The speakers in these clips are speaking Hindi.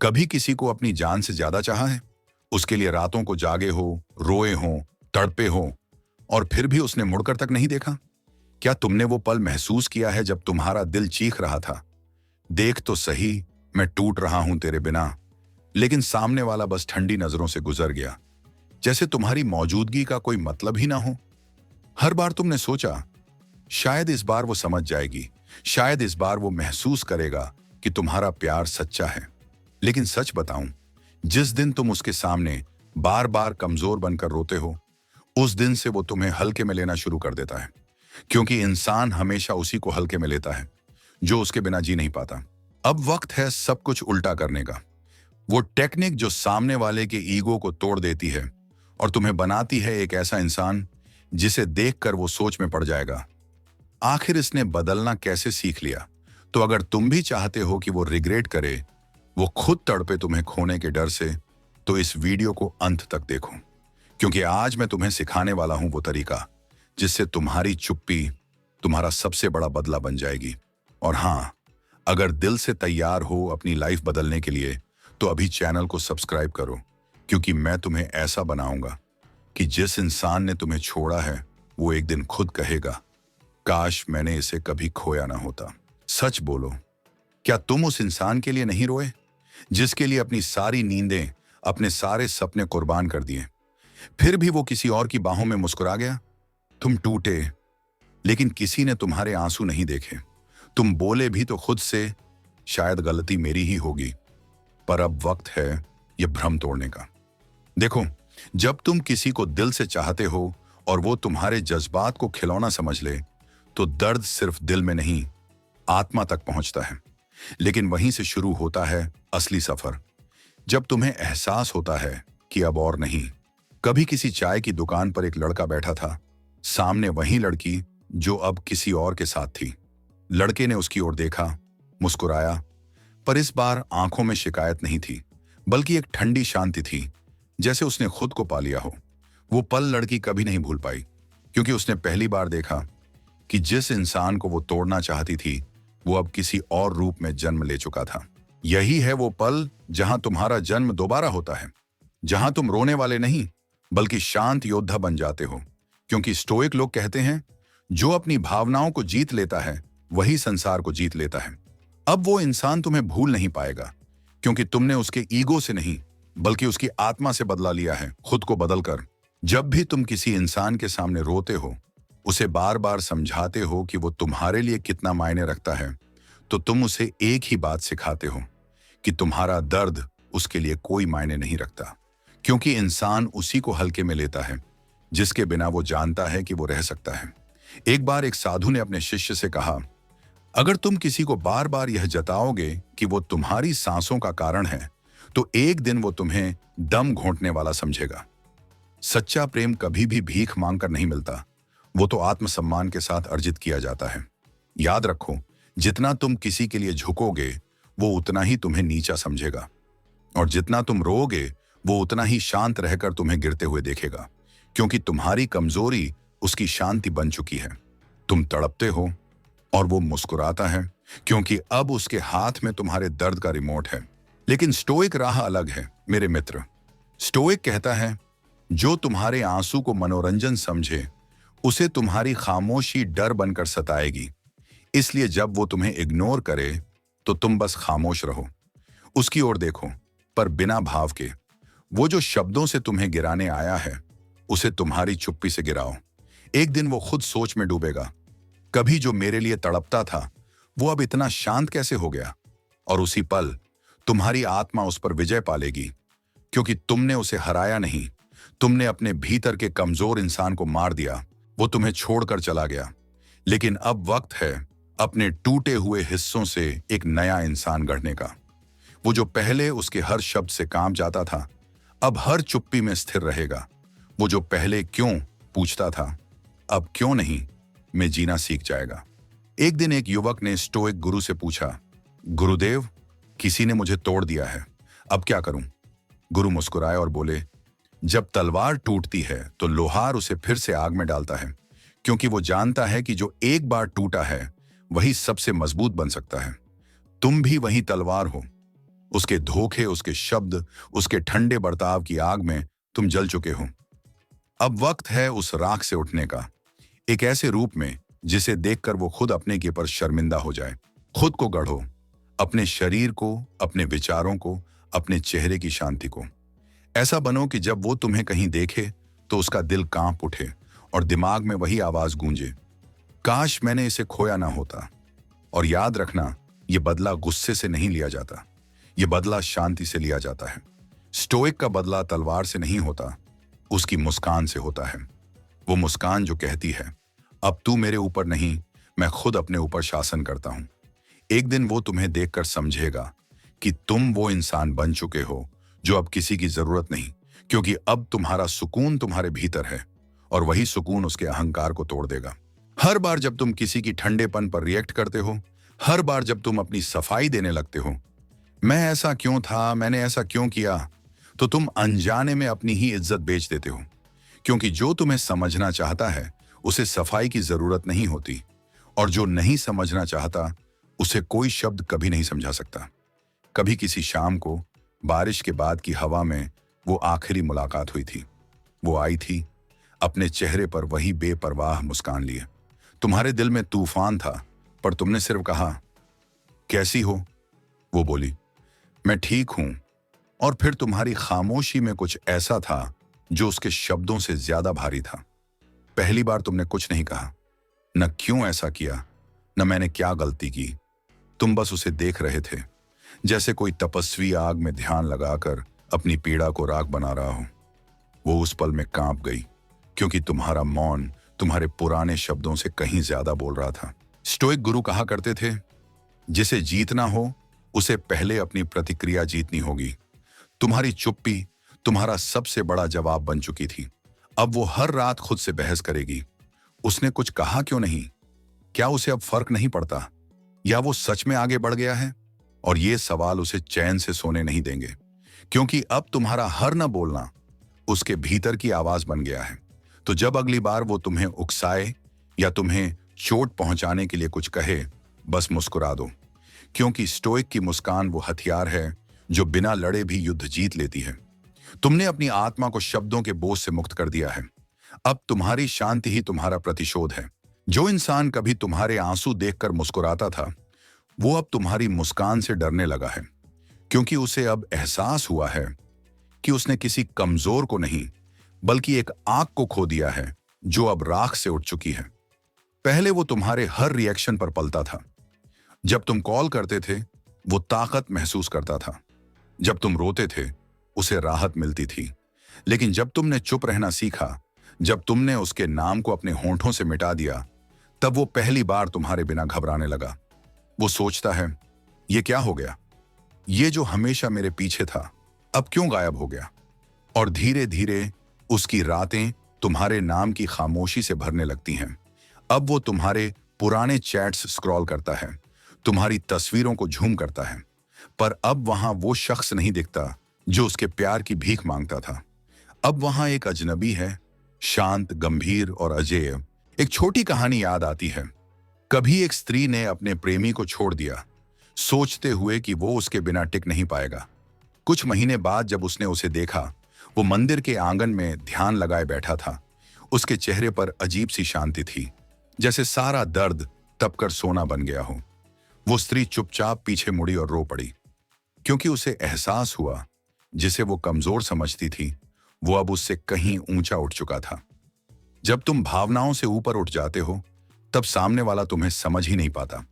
कभी किसी को अपनी जान से ज्यादा चाहा है? उसके लिए रातों को जागे हो, रोए हो, तड़पे हो, और फिर भी उसने मुड़कर तक नहीं देखा? क्या तुमने वो पल महसूस किया है जब तुम्हारा दिल चीख रहा था, देख तो सही, मैं टूट रहा हूं तेरे बिना, लेकिन सामने वाला बस ठंडी नजरों से गुजर गया, जैसे तुम्हारी मौजूदगी का कोई मतलब ही ना हो? हर बार तुमने सोचा, शायद इस बार वो समझ जाएगी, शायद इस बार वो महसूस करेगा कि तुम्हारा प्यार सच्चा है। लेकिन सच बताऊं, जिस दिन तुम उसके सामने बार बार कमजोर बनकर रोते हो, उस दिन से वो तुम्हें हल्के में लेना शुरू कर देता है। क्योंकि इंसान हमेशा उसी को हल्के में लेता है जो उसके बिना जी नहीं पाता। अब वक्त है सब कुछ उल्टा करने का। वो टेक्निक जो सामने वाले के ईगो को तोड़ देती है और तुम्हें बनाती है एक ऐसा इंसान जिसे देखकर वो सोच में पड़ जाएगा, आखिर इसने बदलना कैसे सीख लिया। तो अगर तुम भी चाहते हो कि वो रिग्रेट करे, वो खुद तड़पे तुम्हें खोने के डर से, तो इस वीडियो को अंत तक देखो, क्योंकि आज मैं तुम्हें सिखाने वाला हूं वो तरीका जिससे तुम्हारी चुप्पी तुम्हारा सबसे बड़ा बदला बन जाएगी। और हां, अगर दिल से तैयार हो अपनी लाइफ बदलने के लिए, तो अभी चैनल को सब्सक्राइब करो, क्योंकि मैं तुम्हें ऐसा बनाऊंगा कि जिस इंसान ने तुम्हें छोड़ा है वो एक दिन खुद कहेगा, काश मैंने इसे कभी खोया ना होता। सच बोलो, क्या तुम उस इंसान के लिए नहीं रोए जिसके लिए अपनी सारी नींदें, अपने सारे सपने कुर्बान कर दिए, फिर भी वो किसी और की बाहों में मुस्कुरा गया? तुम टूटे, लेकिन किसी ने तुम्हारे आंसू नहीं देखे। तुम बोले भी तो खुद से, शायद गलती मेरी ही होगी। पर अब वक्त है ये भ्रम तोड़ने का। देखो, जब तुम किसी को दिल से चाहते हो और वो तुम्हारे जज्बात को खिलौना समझ ले, तो दर्द सिर्फ दिल में नहीं, आत्मा तक पहुंचता है। लेकिन वहीं से शुरू होता है असली सफर, जब तुम्हें एहसास होता है कि अब और नहीं। कभी किसी चाय की दुकान पर एक लड़का बैठा था, सामने वही लड़की जो अब किसी और के साथ थी। लड़के ने उसकी ओर देखा, मुस्कुराया, पर इस बार आंखों में शिकायत नहीं थी, बल्कि एक ठंडी शांति थी, जैसे उसने खुद को पा लिया हो। वो पल लड़की कभी नहीं भूल पाई, क्योंकि उसने पहली बार देखा कि जिस इंसान को वो तोड़ना चाहती थी, वो अब किसी और रूप में जन्म ले चुका था। यही है वो पल जहां तुम्हारा जन्म दोबारा होता है, जहां तुम रोने वाले नहीं, बल्कि शांत योद्धा बन जाते हो। क्योंकि स्टोइक लोग कहते हैं, जो अपनी भावनाओं को जीत लेता है वही संसार को जीत लेता है। अब वो इंसान तुम्हें भूल नहीं पाएगा, क्योंकि तुमने उसके ईगो से नहीं, बल्कि उसकी आत्मा से बदला लिया है, खुद को बदलकर। जब भी तुम किसी इंसान के सामने रोते हो, उसे बार बार समझाते हो कि वो तुम्हारे लिए कितना मायने रखता है, तो तुम उसे एक ही बात सिखाते हो कि तुम्हारा दर्द उसके लिए कोई मायने नहीं रखता। क्योंकि इंसान उसी को हल्के में लेता है जिसके बिना वो जानता है कि वो रह सकता है। एक बार एक साधु ने अपने शिष्य से कहा, अगर तुम किसी को बार बार यह जताओगे कि वो तुम्हारी सांसों का कारण है, तो एक दिन वो तुम्हें दम घोंटने वाला समझेगा। सच्चा प्रेम कभी भी भीख मांगकर नहीं मिलता, वो तो आत्मसम्मान के साथ अर्जित किया जाता है। याद रखो, जितना तुम किसी के लिए झुकोगे, वो उतना ही तुम्हें नीचा समझेगा, और जितना तुम रोओगे, वो उतना ही शांत रहकर तुम्हें गिरते हुए देखेगा, क्योंकि तुम्हारी कमजोरी उसकी शांति बन चुकी है। तुम तड़पते हो और वो मुस्कुराता है, क्योंकि अब उसके हाथ में तुम्हारे दर्द का रिमोट है। लेकिन स्टोइक राह अलग है मेरे मित्र। स्टोइक कहता है, जो तुम्हारे आंसू को मनोरंजन समझे, उसे तुम्हारी खामोशी डर बनकर सताएगी। इसलिए जब वो तुम्हें इग्नोर करे, तो तुम बस खामोश रहो, उसकी ओर देखो, पर बिना भाव के। वो जो शब्दों से तुम्हें गिराने आया है, उसे तुम्हारी चुप्पी से गिराओ। एक दिन वो खुद सोच में डूबेगा, कभी जो मेरे लिए तड़पता था, वो अब इतना शांत कैसे हो गया। और उसी पल तुम्हारी आत्मा उस पर विजय पालेगी, क्योंकि तुमने उसे हराया नहीं, तुमने अपने भीतर के कमजोर इंसान को मार दिया। वो तुम्हें छोड़कर चला गया, लेकिन अब वक्त है अपने टूटे हुए हिस्सों से एक नया इंसान गढ़ने का। वो जो पहले उसके हर शब्द से काम जाता था, अब हर चुप्पी में स्थिर रहेगा। वो जो पहले क्यों पूछता था, अब क्यों नहीं में जीना सीख जाएगा। एक दिन एक युवक ने स्टोइक गुरु से पूछा, गुरुदेव, किसी ने मुझे तोड़ दिया है, अब क्या करूं? गुरु मुस्कुराए और बोले, जब तलवार टूटती है तो लोहार उसे फिर से आग में डालता है, क्योंकि वो जानता है कि जो एक बार टूटा है वही सबसे मजबूत बन सकता है। तुम भी वही तलवार हो, उसके धोखे, उसके शब्द, उसके ठंडे बर्ताव की आग में तुम जल चुके हो। अब वक्त है उस राख से उठने का, एक ऐसे रूप में जिसे देखकर वो खुद अपने के पर शर्मिंदा हो जाए। खुद को गढ़ो, अपने शरीर को, अपने विचारों को, अपने चेहरे की शांति को। ऐसा बनो कि जब वो तुम्हें कहीं देखे तो उसका दिल कांप उठे और दिमाग में वही आवाज गूंजे, काश मैंने इसे खोया ना होता। और याद रखना, ये बदला गुस्से से नहीं लिया जाता, ये बदला शांति से लिया जाता है। स्टोइक का बदला तलवार से नहीं होता, उसकी मुस्कान से होता है। वो मुस्कान जो कहती है, अब तू मेरे ऊपर नहीं, मैं खुद अपने ऊपर शासन करता हूं। एक दिन वो तुम्हें देखकर समझेगा कि तुम वो इंसान बन चुके हो जो अब किसी की जरूरत नहीं, क्योंकि अब तुम्हारा सुकून तुम्हारे भीतर है और वही सुकून उसके अहंकार को तोड़ देगा। हर बार जब तुम किसी की ठंडेपन पर रिएक्ट करते हो, हर बार जब तुम अपनी सफाई देने लगते हो, मैं ऐसा क्यों था, मैंने ऐसा क्यों किया, तो तुम अनजाने में अपनी ही इज्जत बेच देते हो। क्योंकि जो तुम्हें समझना चाहता है उसे सफाई की जरूरत नहीं होती, और जो नहीं समझना चाहता उसे कोई शब्द कभी नहीं समझा सकता। कभी किसी शाम को बारिश के बाद की हवा में वो आखिरी मुलाकात हुई थी। वो आई थी, अपने चेहरे पर वही बेपरवाह मुस्कान लिए। तुम्हारे दिल में तूफान था, पर तुमने सिर्फ कहा, कैसी हो? वो बोली, मैं ठीक हूं। और फिर तुम्हारी खामोशी में कुछ ऐसा था जो उसके शब्दों से ज्यादा भारी था। पहली बार तुमने कुछ नहीं कहा, न क्यों ऐसा किया, न मैंने क्या गलती की। तुम बस उसे देख रहे थे, जैसे कोई तपस्वी आग में ध्यान लगाकर अपनी पीड़ा को राख बना रहा हो। वो उस पल में कांप गई, क्योंकि तुम्हारा मौन तुम्हारे पुराने शब्दों से कहीं ज्यादा बोल रहा था। स्टोइक गुरु कहा करते थे, जिसे जीतना हो उसे पहले अपनी प्रतिक्रिया जीतनी होगी। तुम्हारी चुप्पी तुम्हारा सबसे बड़ा जवाब बन चुकी थी। अब वो हर रात खुद से बहस करेगी, उसने कुछ कहा क्यों नहीं? क्या उसे अब फर्क नहीं पड़ता, या वो सच में आगे बढ़ गया है? और ये सवाल उसे चैन से सोने नहीं देंगे, क्योंकि अब तुम्हारा हर न बोलना उसके भीतर की आवाज बन गया है। तो जब अगली बार वो तुम्हें उकसाए या तुम्हें चोट पहुंचाने के लिए कुछ कहे, बस मुस्कुरा दो, क्योंकि स्टोइक की मुस्कान वो हथियार है जो बिना लड़े भी युद्ध जीत लेती है। तुमने अपनी आत्मा को शब्दों के बोझ से मुक्त कर दिया है। अब तुम्हारी शांति ही तुम्हारा प्रतिशोध है। जो इंसान कभी तुम्हारे आंसू देखकर मुस्कुराता था, वो अब तुम्हारी मुस्कान से डरने लगा है, क्योंकि उसे अब एहसास हुआ है कि उसने किसी कमजोर को नहीं, बल्कि एक आग को खो दिया है जो अब राख से उठ चुकी है। पहले वो तुम्हारे हर रिएक्शन पर पलता था। जब तुम कॉल करते थे, वो ताकत महसूस करता था। जब तुम रोते थे, उसे राहत मिलती थी। लेकिन जब तुमने चुप रहना सीखा, जब तुमने उसके नाम को अपने होंठों से मिटा दिया, तब वो पहली बार तुम्हारे बिना घबराने लगा। वो सोचता है, ये क्या हो गया? ये जो हमेशा मेरे पीछे था, अब क्यों गायब हो गया? और धीरे धीरे उसकी रातें तुम्हारे नाम की खामोशी से भरने लगती हैं। अब वो तुम्हारे पुराने चैट्स स्क्रॉल करता है, तुम्हारी तस्वीरों को झूम करता है, पर अब वहां वो शख्स नहीं दिखता जो उसके प्यार की भीख मांगता था। अब वहां एक अजनबी है, शांत, गंभीर और अजेय। एक छोटी कहानी याद आती है। कभी एक स्त्री ने अपने प्रेमी को छोड़ दिया, सोचते हुए कि वो उसके बिना टिक नहीं पाएगा। कुछ महीने बाद जब उसने उसे देखा, वो मंदिर के आंगन में ध्यान लगाए बैठा था। उसके चेहरे पर अजीब सी शांति थी, जैसे सारा दर्द तपकर सोना बन गया हो। वो स्त्री चुपचाप पीछे मुड़ी और रो पड़ी, क्योंकि उसे एहसास हुआ जिसे वो कमजोर समझती थी, वो अब उससे कहीं ऊंचा उठ चुका था। जब तुम भावनाओं से ऊपर उठ जाते हो, तब सामने वाला तुम्हें समझ ही नहीं पाता,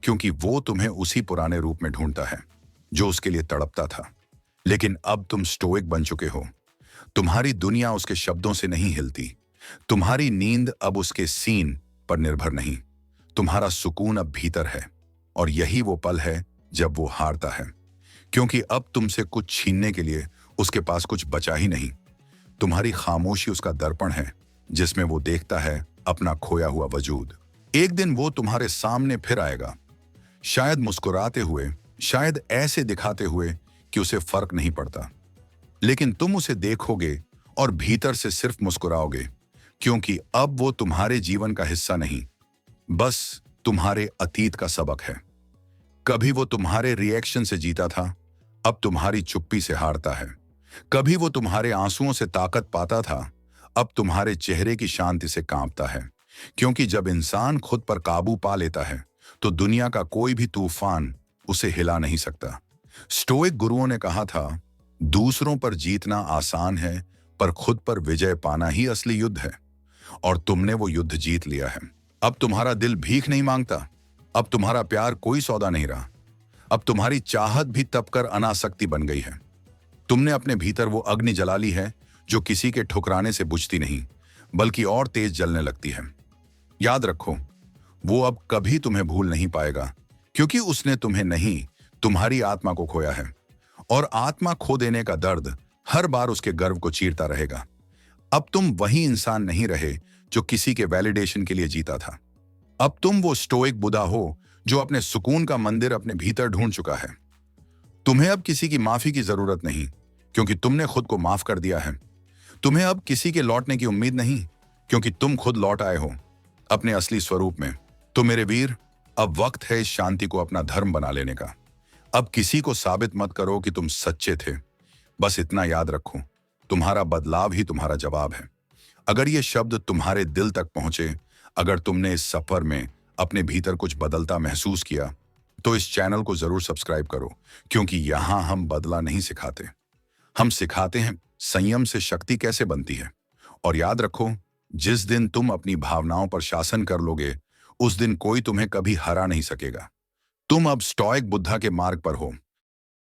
क्योंकि वो तुम्हें उसी पुराने रूप में ढूंढता है जो उसके लिए तड़पता था। लेकिन अब तुम स्टोइक बन चुके हो। तुम्हारी दुनिया उसके शब्दों से नहीं हिलती, तुम्हारी नींद अब उसके सीन पर निर्भर नहीं। तुम्हारा सुकून अब भीतर है, और यही वो पल है जब वो हारता है, क्योंकि अब तुमसे कुछ छीनने के लिए उसके पास कुछ बचा ही नहीं। तुम्हारी खामोशी उसका दर्पण है, जिसमें वो देखता है अपना खोया हुआ वजूद। एक दिन वो तुम्हारे सामने फिर आएगा, शायद मुस्कुराते हुए, शायद ऐसे दिखाते हुए कि उसे फर्क नहीं पड़ता। लेकिन तुम उसे देखोगे और भीतर से सिर्फ मुस्कुराओगे, क्योंकि अब वो तुम्हारे जीवन का हिस्सा नहीं, बस तुम्हारे अतीत का सबक है। कभी वो तुम्हारे रिएक्शन से जीता था, अब तुम्हारी चुप्पी से हारता है। कभी वो तुम्हारे आंसुओं से ताकत पाता था, अब तुम्हारे चेहरे की शांति से कांपता है। क्योंकि जब इंसान खुद पर काबू पा लेता है तो दुनिया का कोई भी तूफान उसे हिला नहीं सकता। स्टोइक गुरुओं ने कहा था, दूसरों पर जीतना आसान है, पर खुद पर विजय पाना ही असली युद्ध है। और तुमने वो युद्ध जीत लिया है। अब तुम्हारा दिल भीख नहीं मांगता, अब तुम्हारा प्यार कोई सौदा नहीं रहा। अब तुम्हारी चाहत भी तपकर अनासक्ति बन गई है। तुमने अपने भीतर वो अग्नि जला ली है जो किसी के ठुकराने से बुझती नहीं, बल्कि और तेज जलने लगती है। याद रखो, वो अब कभी तुम्हें भूल नहीं पाएगा, क्योंकि उसने तुम्हें नहीं, तुम्हारी आत्मा को खोया है। और आत्मा खो देने का दर्द हर बार उसके गर्व को चीरता रहेगा। अब तुम वही इंसान नहीं रहे जो किसी के वैलिडेशन के लिए जीता था। अब तुम वो स्टोइक बुद्धा हो जो अपने सुकून का मंदिर अपने भीतर ढूंढ चुका है। तुम्हें अब किसी की माफी की जरूरत नहीं, क्योंकि तुमने खुद को माफ कर दिया है। तुम्हें अब किसी के लौटने की उम्मीद नहीं, क्योंकि तुम खुद लौट आए हो अपने असली स्वरूप में। तो मेरे वीर, अब वक्त है इस शांति को अपना धर्म बना लेने का। अब किसी को साबित मत करो कि तुम सच्चे थे। बस इतना याद रखो, तुम्हारा बदलाव ही तुम्हारा जवाब है। अगर ये शब्द तुम्हारे दिल तक पहुंचे, अगर तुमने इस सफर में अपने भीतर कुछ बदलता महसूस किया, तो इस चैनल को जरूर सब्सक्राइब करो, क्योंकि यहां हम बदला नहीं सिखाते, हम सिखाते हैं संयम से शक्ति कैसे बनती है। और याद रखो, जिस दिन तुम अपनी भावनाओं पर शासन कर लोगे, उस दिन कोई तुम्हें कभी हरा नहीं सकेगा। तुम अब स्टोइक बुद्धा के मार्ग पर हो।